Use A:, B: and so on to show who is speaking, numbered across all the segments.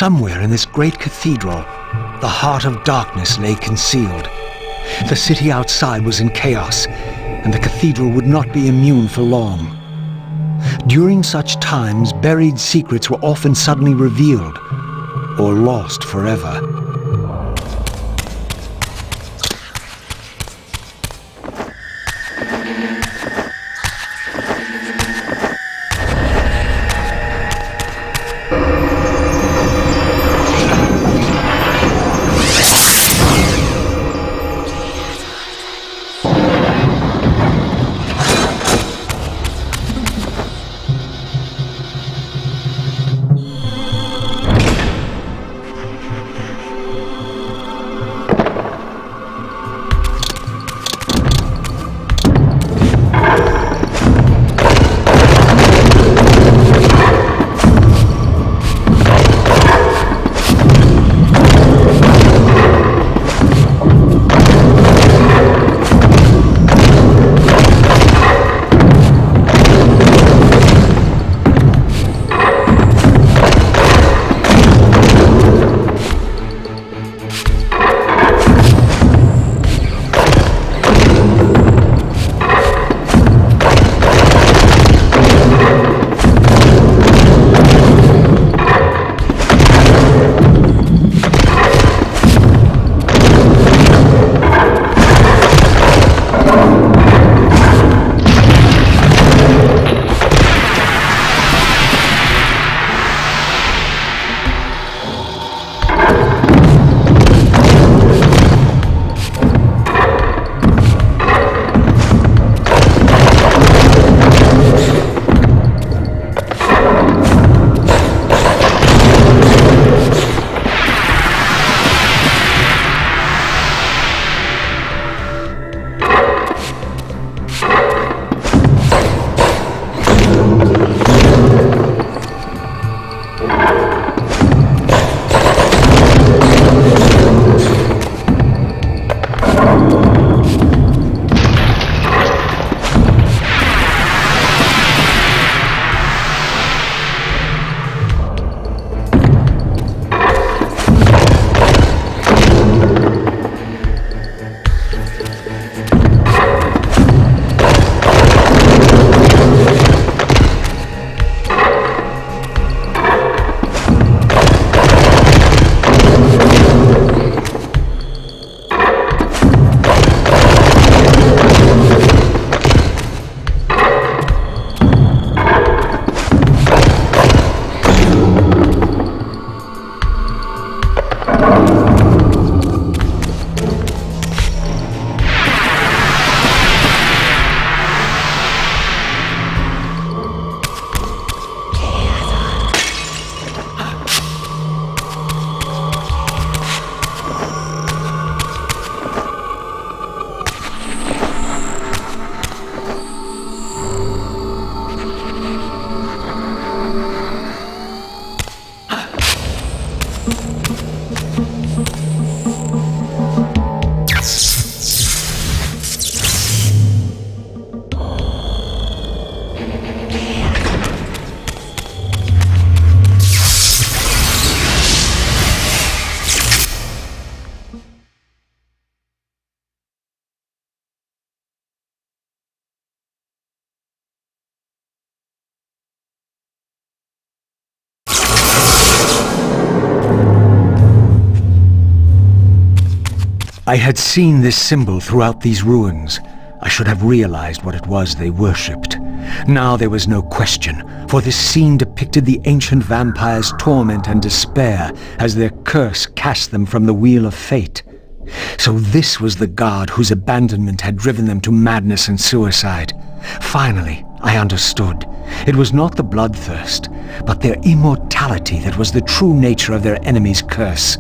A: Somewhere in this great cathedral, the heart of darkness lay concealed. The city outside was in chaos, and the cathedral would not be immune for long. During such times, buried secrets were often suddenly revealed, or lost forever. I had seen this symbol throughout these ruins. I should have realized what it was they worshipped. Now there was no question, for this scene depicted the ancient vampires' torment and despair as their curse cast them from the wheel of fate. So this was the god whose abandonment had driven them to madness and suicide. Finally, I understood. It was not the bloodthirst, but their immortality that was the true nature of their enemy's curse.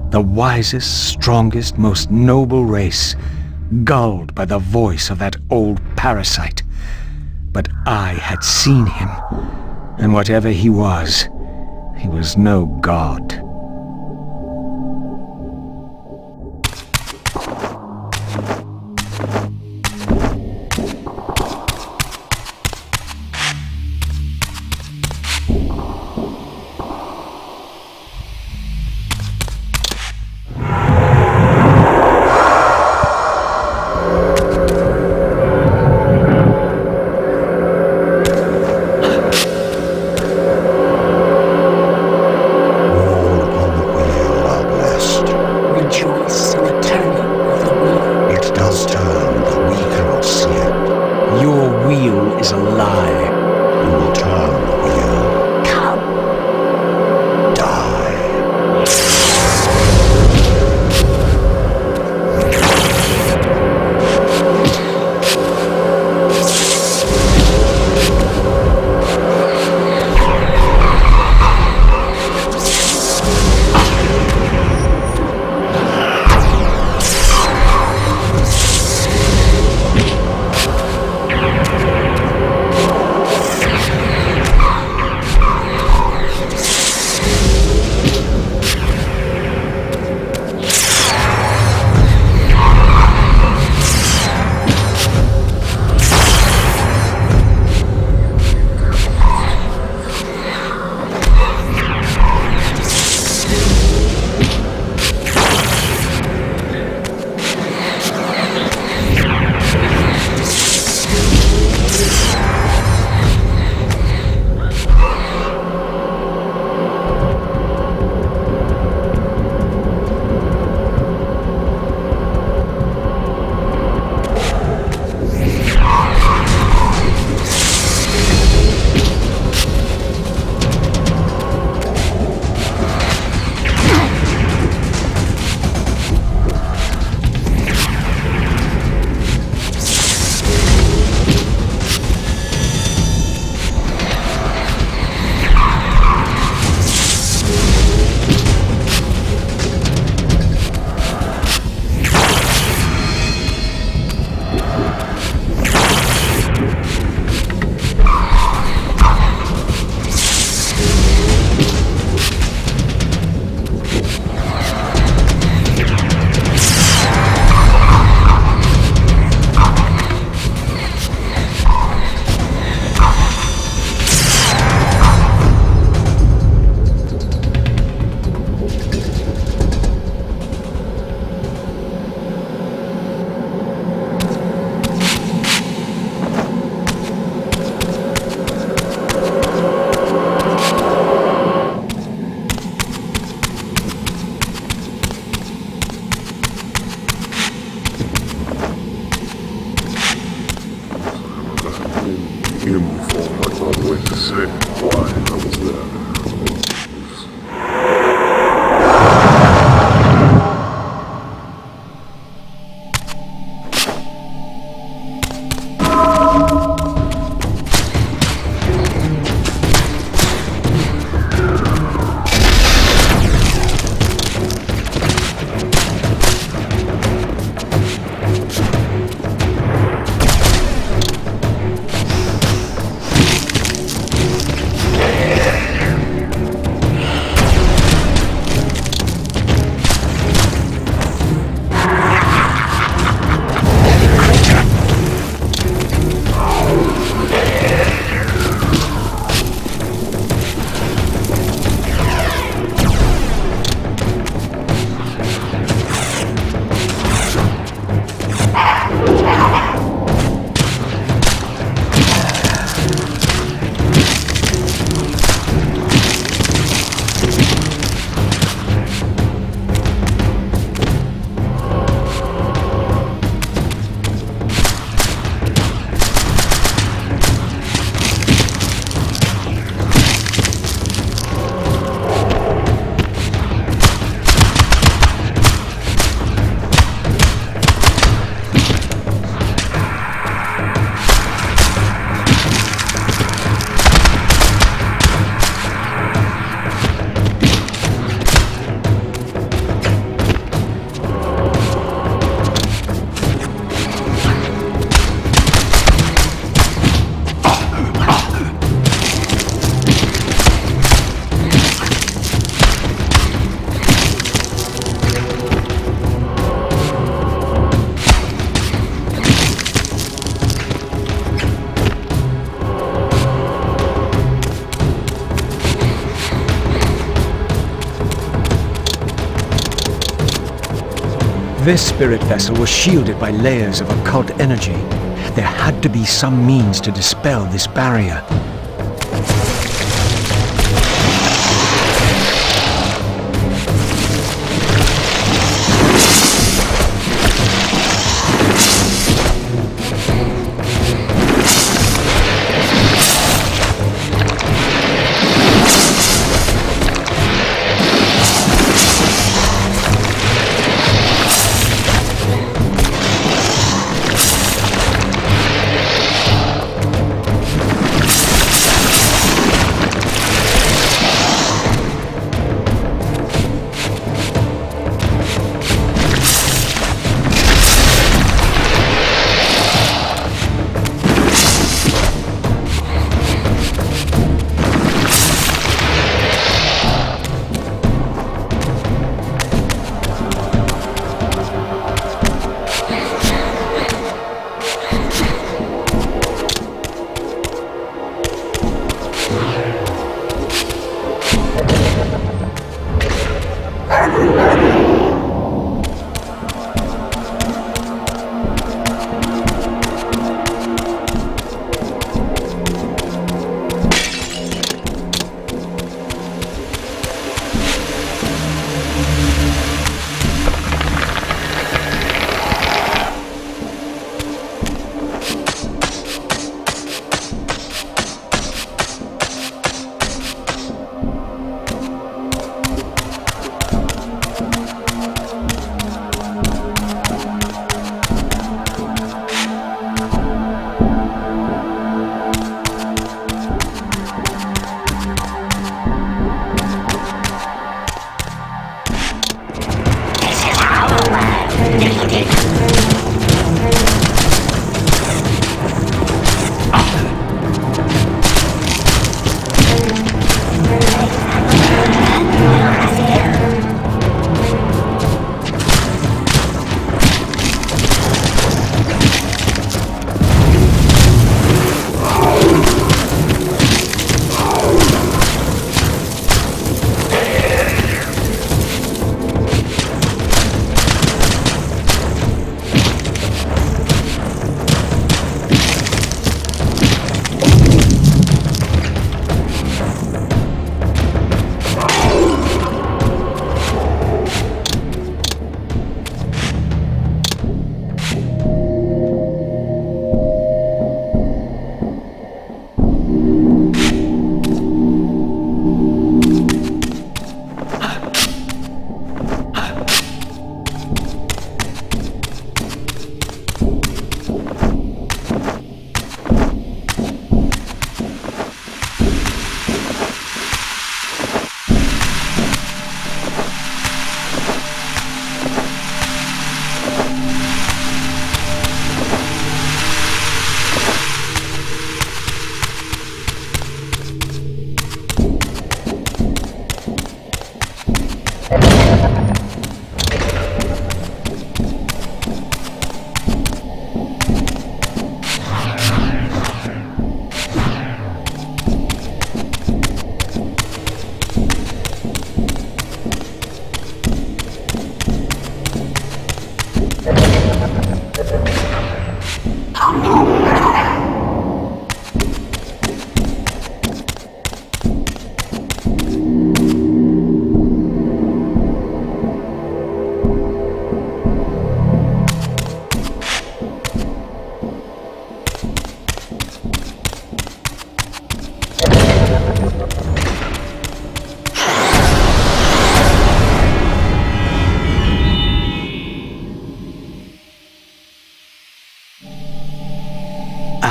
A: The wisest, strongest, most noble race, gulled by the voice of that old parasite. But I had seen him, and whatever he was no god.
B: him before, but not going to say why I was there.
A: This spirit vessel was shielded by layers of occult energy. There had to be some means to dispel this barrier.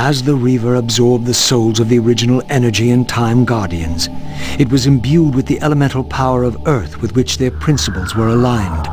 A: As the Reaver absorbed the souls of the original Energy and Time Guardians, it was imbued with the elemental power of Earth with which their principles were aligned.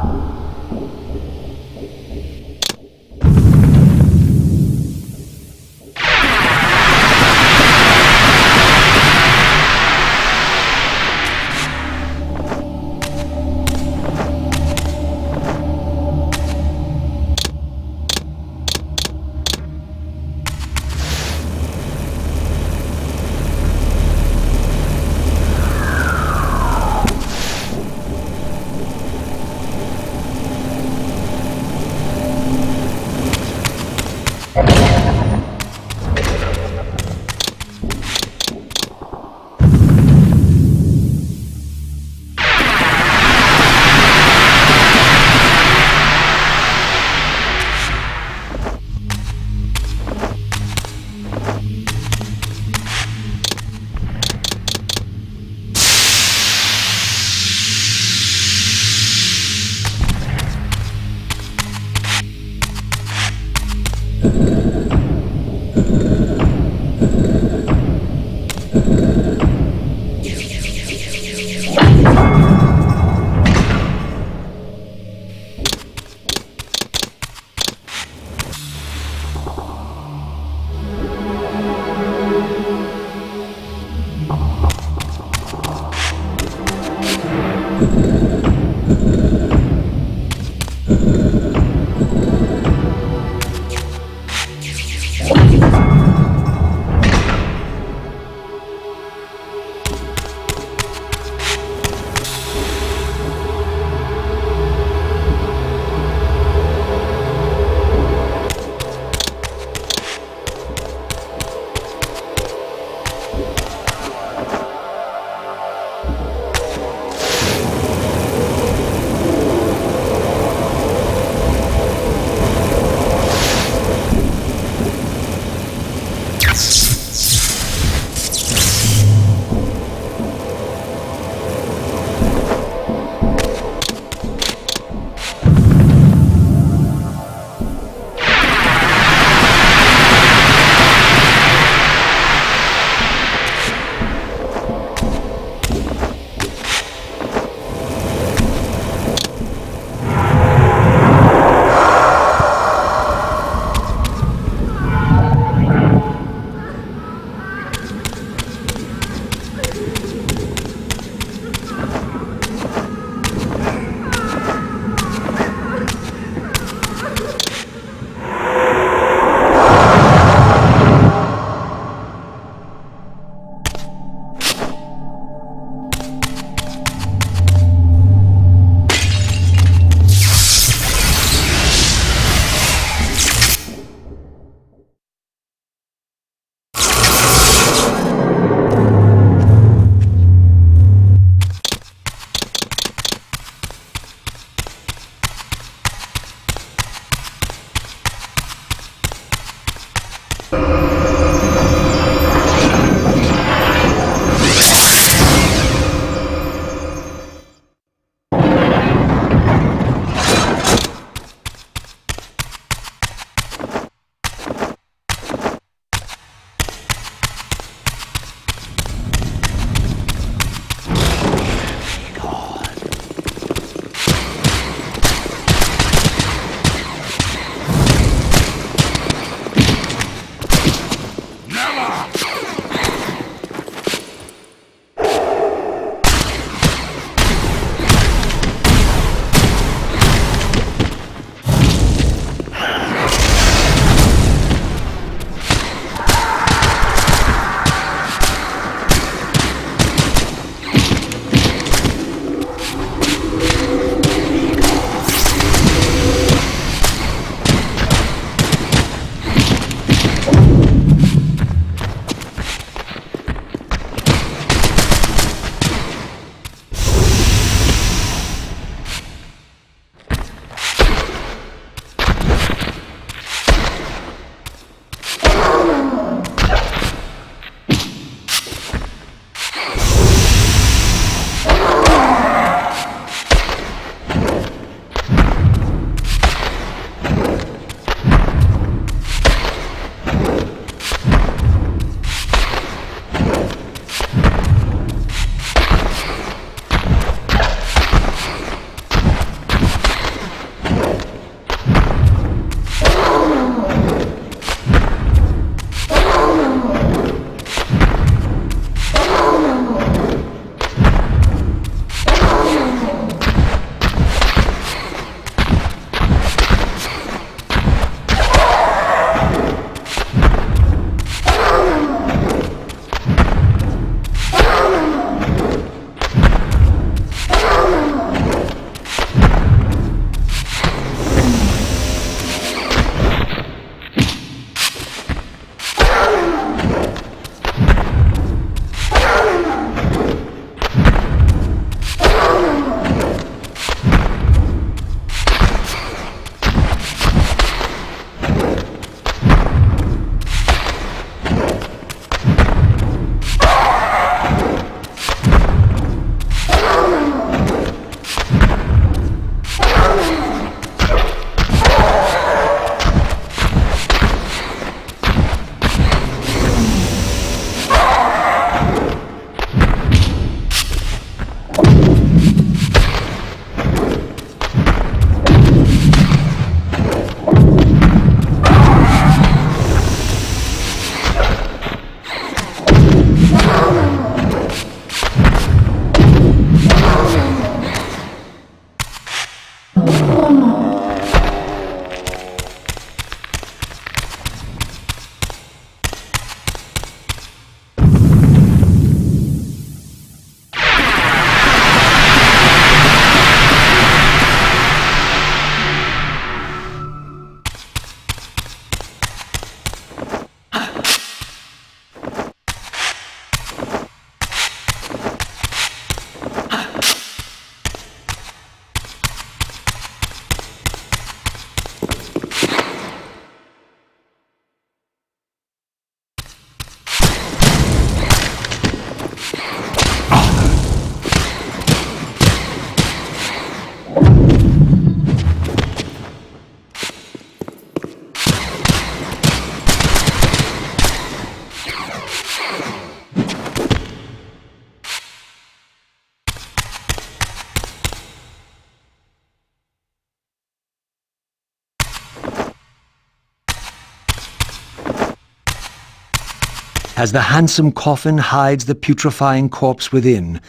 A: As the handsome coffin hides the putrefying corpse within,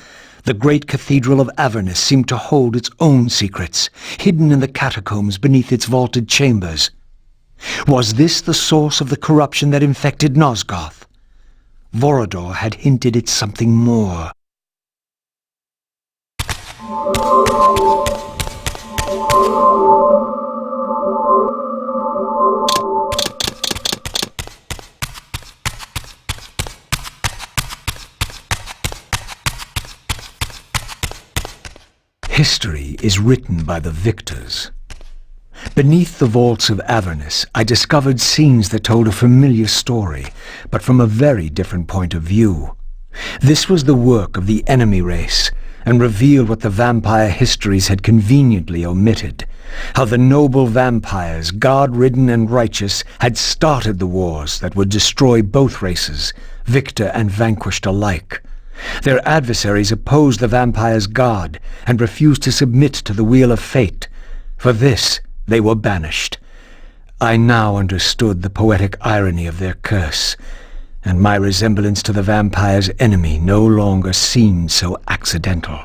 A: the great cathedral of Avernus seemed to hold its own secrets, hidden in the catacombs beneath its vaulted chambers. Was this the source of the corruption that infected Nosgoth? Vorador had hinted at something more. History is written by the victors. Beneath the vaults of Avernus, I discovered scenes that told a familiar story, but from a very different point of view. This was the work of the enemy race, and revealed what the vampire histories had conveniently omitted. How the noble vampires, god-ridden and righteous, had started the wars that would destroy both races, victor and vanquished alike. Their adversaries opposed the vampire's god and refused to submit to the wheel of fate. For this, they were banished. I now understood the poetic irony of their curse, and my resemblance to the vampire's enemy no longer seemed so accidental.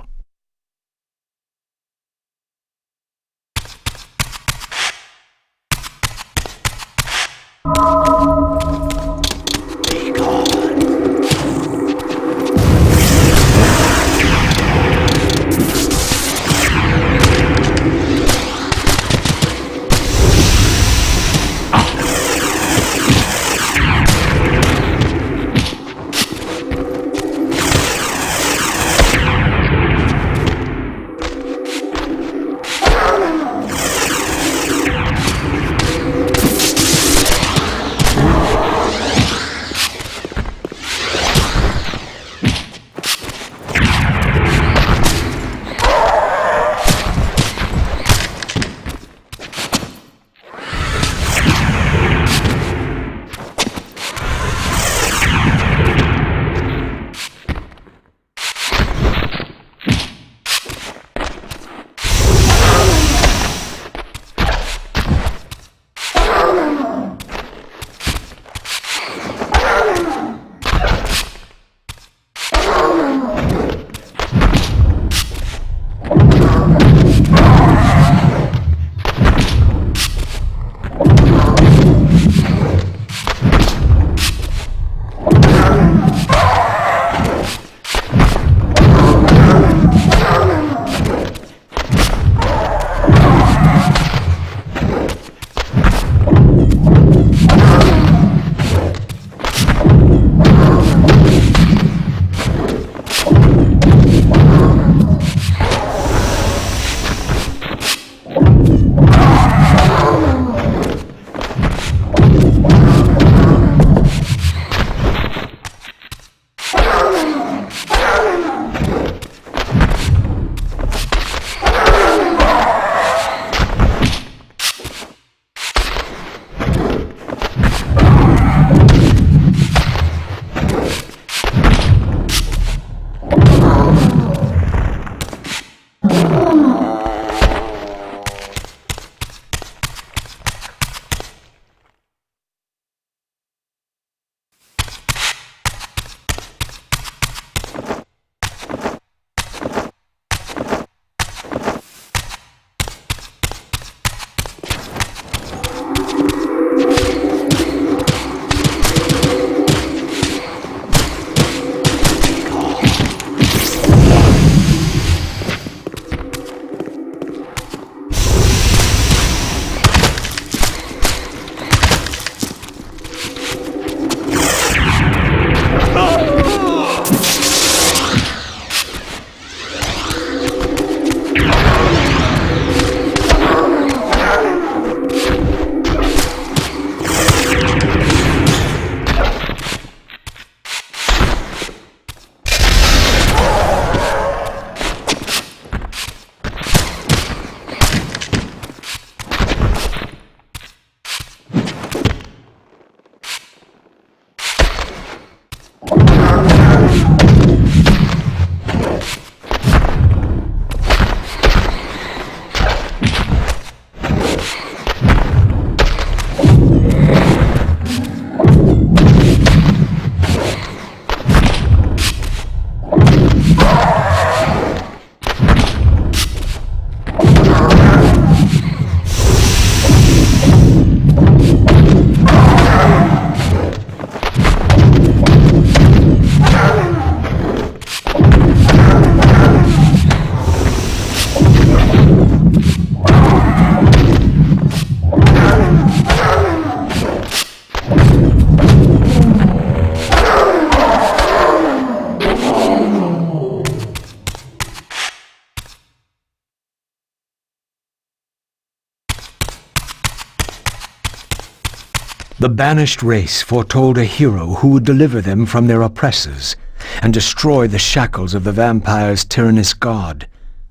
A: The banished race foretold a hero who would deliver them from their oppressors and destroy the shackles of the vampire's tyrannous god,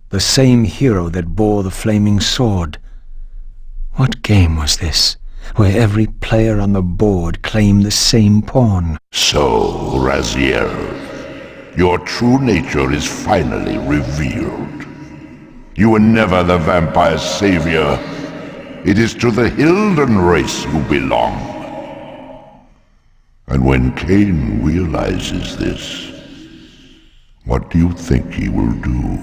A: the same hero that bore the flaming sword. What game was this, where every player on the board claimed the same pawn?
C: So, Raziel, your true nature is finally revealed. You were never the vampire's savior. It is to the Hilden race you belong. And when Kain realizes this, what do you think he will do?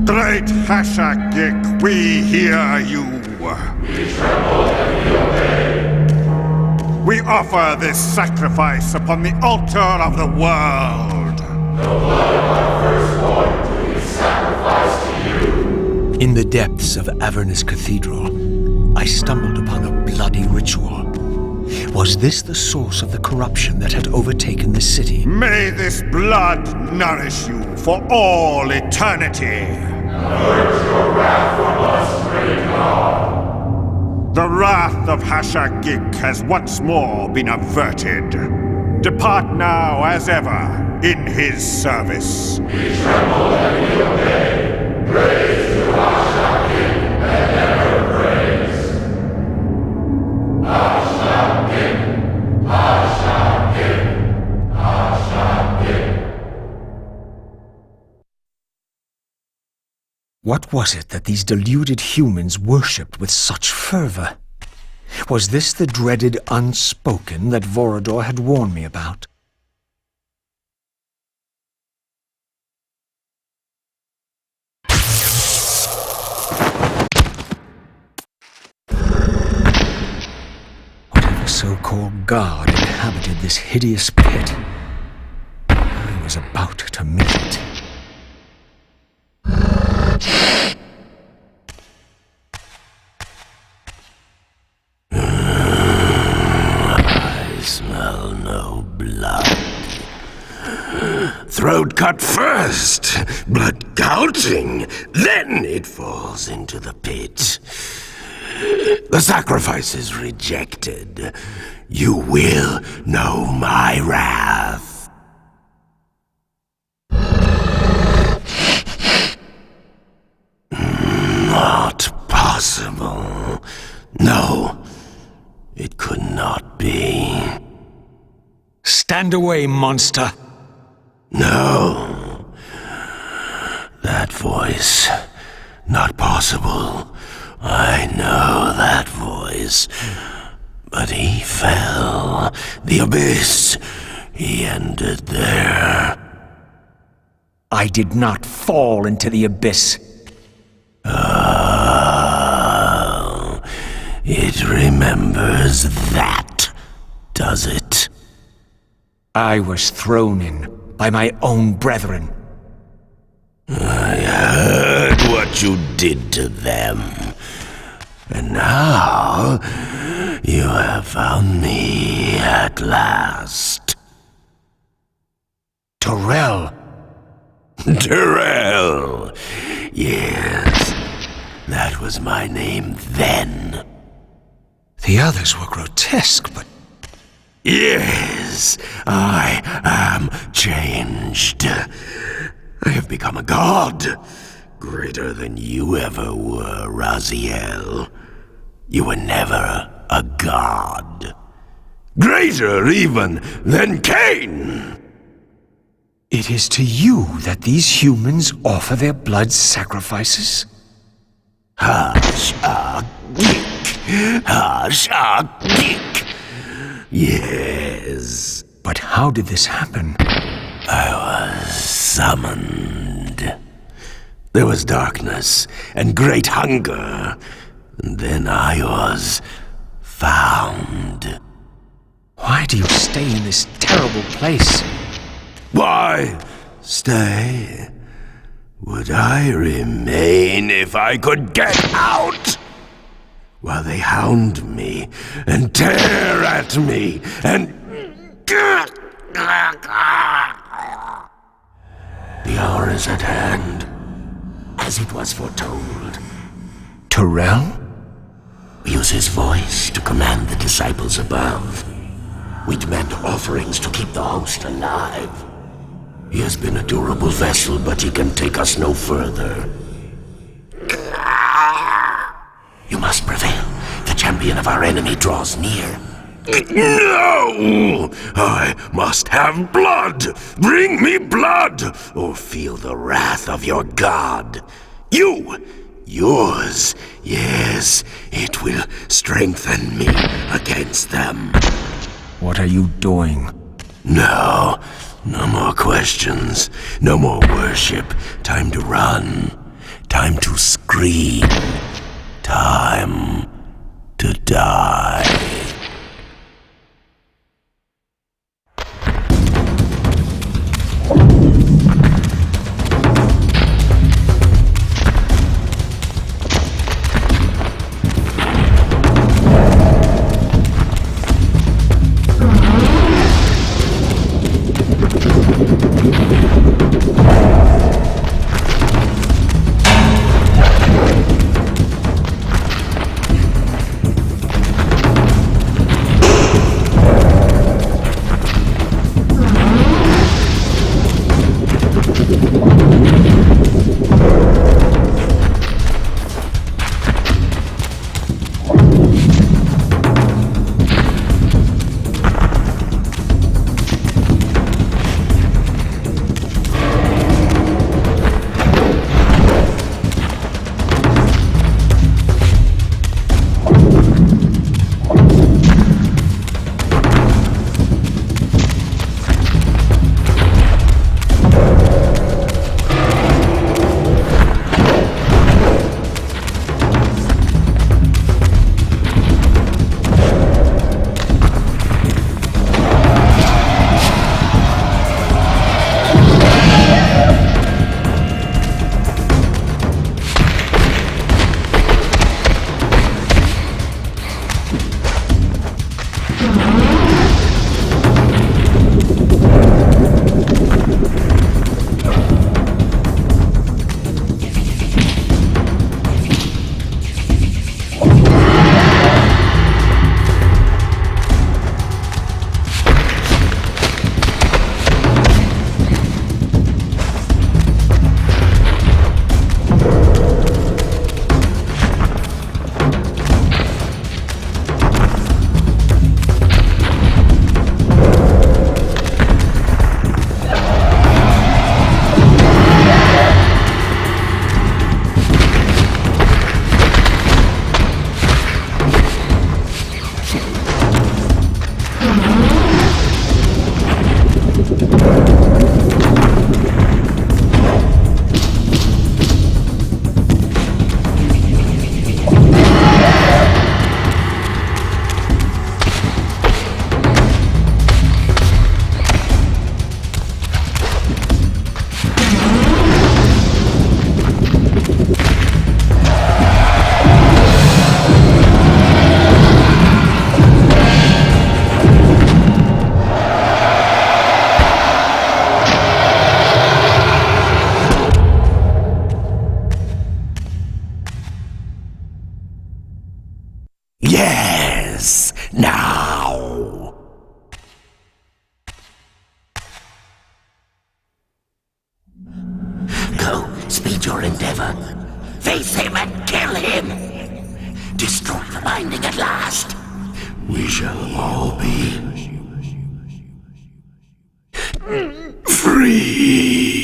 D: Great Hashagik, we hear you. We tremble and we obey. We offer this sacrifice upon the altar of the world. The blood of our firstborn do we sacrifice to you.
A: In the depths of Avernus Cathedral, I stumbled upon a bloody ritual. Was this the source of the corruption that had overtaken the city?
D: May this blood nourish you for all eternity.
B: Purge your wrath from us, great God.
D: The wrath of Hashagik has once more been averted. Depart now as ever in his service.
B: We tremble and we obey. Praise to Hashagik and never praise. Hashagik, Hashagik, Hashagik.
A: What was it that these deluded humans worshipped with such fervor? Was this the dreaded unspoken that Vorador had warned me about? Whatever so-called god inhabited this hideous pit, I was about to meet it.
E: I smell no blood. Throat cut first, blood gouting, then it falls into the pit. The sacrifice is rejected. You will know my wrath. Not possible. No, it could not be.
A: Stand away, monster!
E: No. That voice. Not possible. I know that voice. But he fell. The abyss. He ended there.
A: I did not fall into the abyss.
E: Oh, it remembers that, does it?
A: I was thrown in by my own brethren.
E: I heard what you did to them. And now, you have found me at last.
A: Torel!
E: Terrell! Yes, that was my name then.
A: The others were grotesque, but...
E: Yes, I am changed. I have become a god, greater than you ever were, Raziel. You were never a god. Greater even than Kain!
A: It is to you that these humans offer their blood sacrifices?
E: Hashagik! Hashagik! Yes.
A: But how did this happen?
E: I was summoned. There was darkness and great hunger. And then I was found.
A: Why do you stay in this terrible place?
E: Why stay? Would I remain if I could get out? While they hound me and tear at me and... The hour is at hand, as it was foretold.
A: Terrell?
E: Use his voice to command the disciples above. We demand offerings to keep the host alive. He has been a durable vessel, but he can take us no further. You must prevail. The champion of our enemy draws near. No! I must have blood! Bring me blood! Or feel the wrath of your god. Yours. Yes, it will strengthen me against them.
A: What are you doing?
E: No more questions. No more worship. Time to run. Time to scream. Time to die. Yes! Now! Go, speed your endeavor. Face him and kill him! Destroy the binding at last! We shall all be free!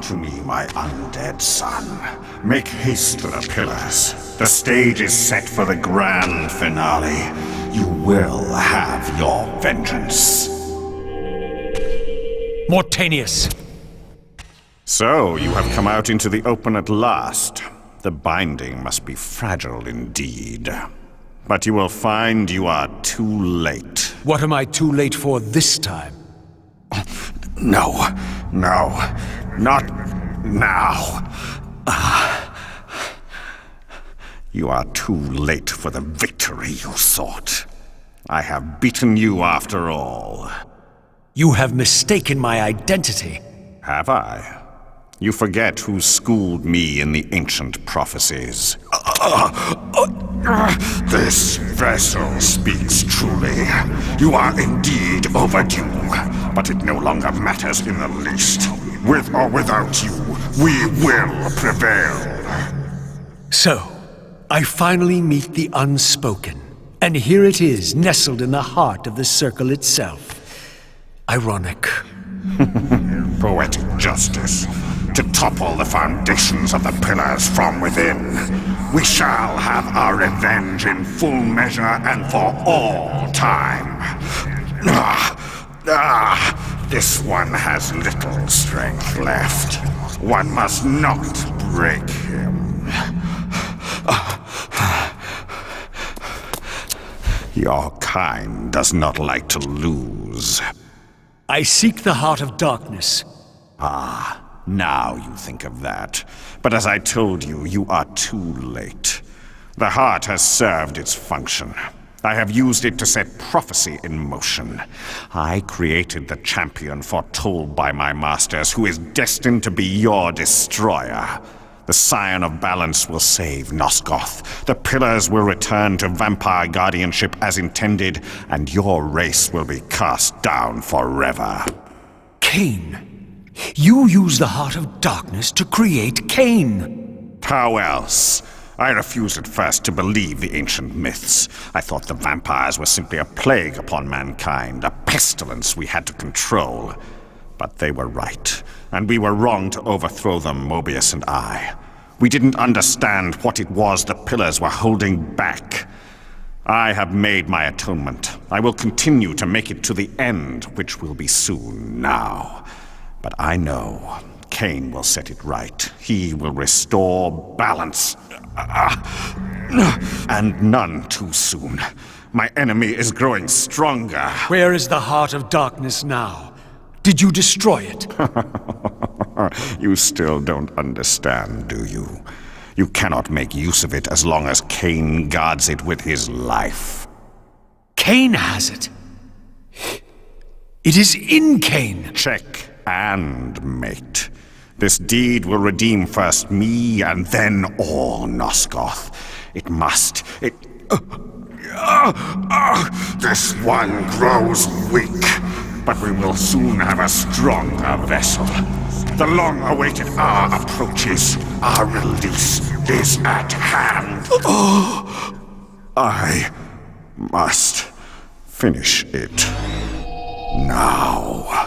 D: to me, my undead son. Make haste to the pillars. The stage is set for the grand finale. You will have your vengeance.
A: Mortanius!
D: So, you have come out into the open at last. The binding must be fragile indeed. But you will find you are too late.
A: What am I too late for this time?
D: No, not now. You are too late for the victory you sought. I have beaten you after all.
A: You have mistaken my identity.
D: Have I? You forget who schooled me in the ancient prophecies. This vessel speaks truly. You are indeed overdue, but it no longer matters in the least. With or without you, we will prevail.
A: So, I finally meet the unspoken. And here it is, nestled in the heart of the circle itself. Ironic.
D: Poetic justice. To topple the foundations of the pillars from within. We shall have our revenge in full measure and for all time. This one has little strength left. One must not break him. Your kind does not like to lose.
A: I seek the heart of darkness.
D: Now you think of that. But as I told you, you are too late. The heart has served its function. I have used it to set prophecy in motion. I created the champion foretold by my masters, who is destined to be your destroyer. The Scion of Balance will save Nosgoth. The Pillars will return to vampire guardianship as intended, and your race will be cast down forever.
A: Kain. You use the heart of darkness to create Kain.
D: How else? I refused at first to believe the ancient myths. I thought the vampires were simply a plague upon mankind, a pestilence we had to control. But they were right, and we were wrong to overthrow them, Mobius and I. We didn't understand what it was the Pillars were holding back. I have made my atonement. I will continue to make it to the end, which will be soon now. But I know Kain will set it right. He will restore balance. And none too soon. My enemy is growing stronger.
A: Where is the heart of darkness now? Did you destroy it?
D: You still don't understand, do you? You cannot make use of it as long as Kain guards it with his life.
A: Kain has it. It is in Kain.
D: Check and mate. This deed will redeem first me and then all Nosgoth. It must. This one grows weak, but we will soon have a stronger vessel. The long-awaited hour approaches. Our release is at hand. I must finish it now.